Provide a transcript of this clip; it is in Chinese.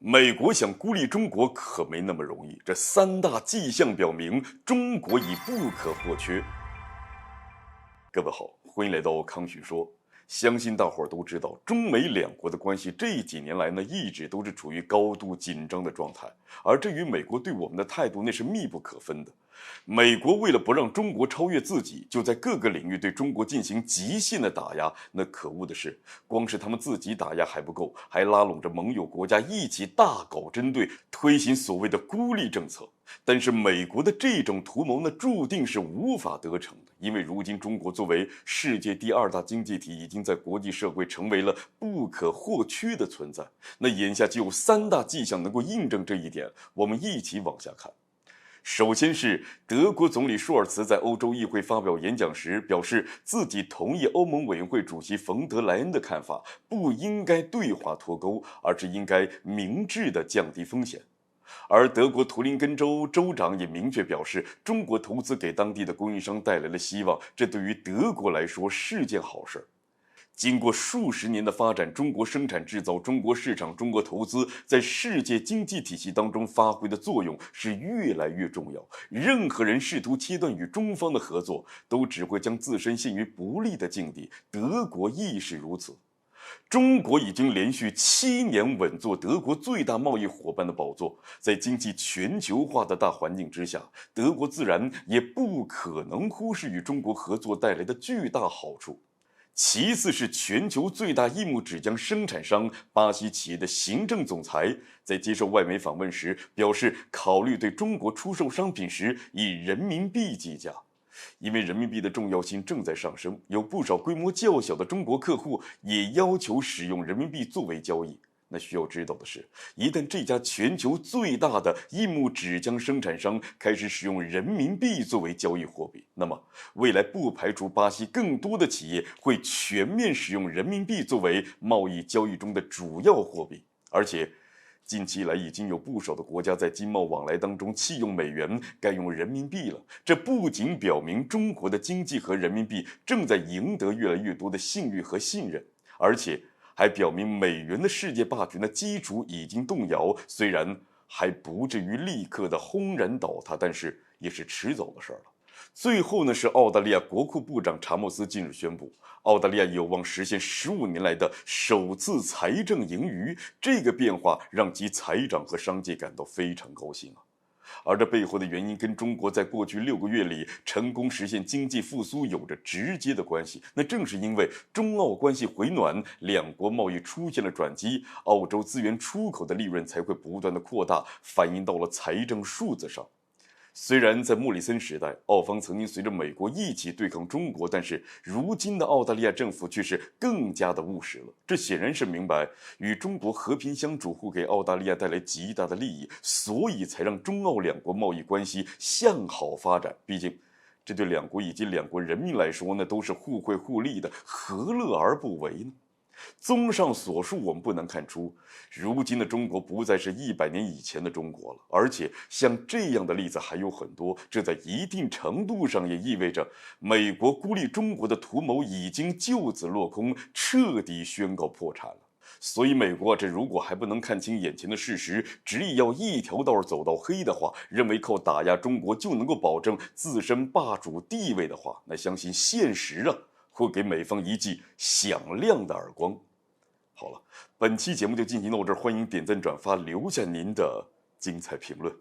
美国想孤立中国可没那么容易，这三大迹象表明，中国已不可或缺。各位好，欢迎来到康许说。相信大伙儿都知道，中美两国的关系这几年来呢，一直都是处于高度紧张的状态，而这与美国对我们的态度那是密不可分的。美国为了不让中国超越自己，就在各个领域对中国进行极限的打压。那可恶的是，光是他们自己打压还不够，还拉拢着盟友国家一起大搞针对，推行所谓的孤立政策。但是美国的这种图谋呢，注定是无法得逞的，因为如今中国作为世界第二大经济体，已经在国际社会成为了不可或缺的存在。那眼下就有三大迹象能够印证这一点，我们一起往下看。首先是德国总理舒尔茨在欧洲议会发表演讲时表示，自己同意欧盟委员会主席冯德莱恩的看法，不应该对话脱钩，而是应该明智地降低风险。而德国图林根州州长也明确表示，中国投资给当地的供应商带来了希望，这对于德国来说是件好事。经过数十年的发展，中国生产制造、中国市场、中国投资在世界经济体系当中发挥的作用是越来越重要。任何人试图切断与中方的合作，都只会将自身陷于不利的境地。德国亦是如此。中国已经连续7年稳坐德国最大贸易伙伴的宝座，在经济全球化的大环境之下，德国自然也不可能忽视与中国合作带来的巨大好处。其次是全球最大硬木纸浆生产商巴西企业的行政总裁在接受外媒访问时表示，考虑对中国出售商品时以人民币计价。因为人民币的重要性正在上升，有不少规模较小的中国客户也要求使用人民币作为交易。那需要知道的是，一旦这家全球最大的硬木纸浆生产商开始使用人民币作为交易货币，那么未来不排除巴西更多的企业会全面使用人民币作为贸易交易中的主要货币。而且近期来已经有不少的国家在经贸往来当中弃用美元，改用人民币了。这不仅表明中国的经济和人民币正在赢得越来越多的信誉和信任，而且还表明美元的世界霸权的基础已经动摇，虽然还不至于立刻的轰然倒塌，但是也是迟早的事了。最后呢，是澳大利亚国库部长查莫斯近日宣布，澳大利亚有望实现15年来的首次财政盈余，这个变化让其财长和商界感到非常高兴啊。而这背后的原因跟中国在过去6个月里成功实现经济复苏有着直接的关系。那正是因为中澳关系回暖，两国贸易出现了转机，澳洲资源出口的利润才会不断的扩大，反映到了财政数字上。虽然在莫里森时代，澳方曾经随着美国一起对抗中国，但是如今的澳大利亚政府却是更加的务实了。这显然是明白与中国和平相处会给澳大利亚带来极大的利益，所以才让中澳两国贸易关系向好发展。毕竟这对两国以及两国人民来说呢，都是互惠互利的，何乐而不为呢？综上所述，我们不难看出，如今的中国不再是100年以前的中国了，而且像这样的例子还有很多。这在一定程度上也意味着，美国孤立中国的图谋已经就此落空，彻底宣告破产了。所以美国这如果还不能看清眼前的事实，执意要一条道走到黑的话，认为靠打压中国就能够保证自身霸主地位的话，那相信现实会给美方一记响亮的耳光。好了，本期节目就进行到这儿，欢迎点赞转发，留下您的精彩评论。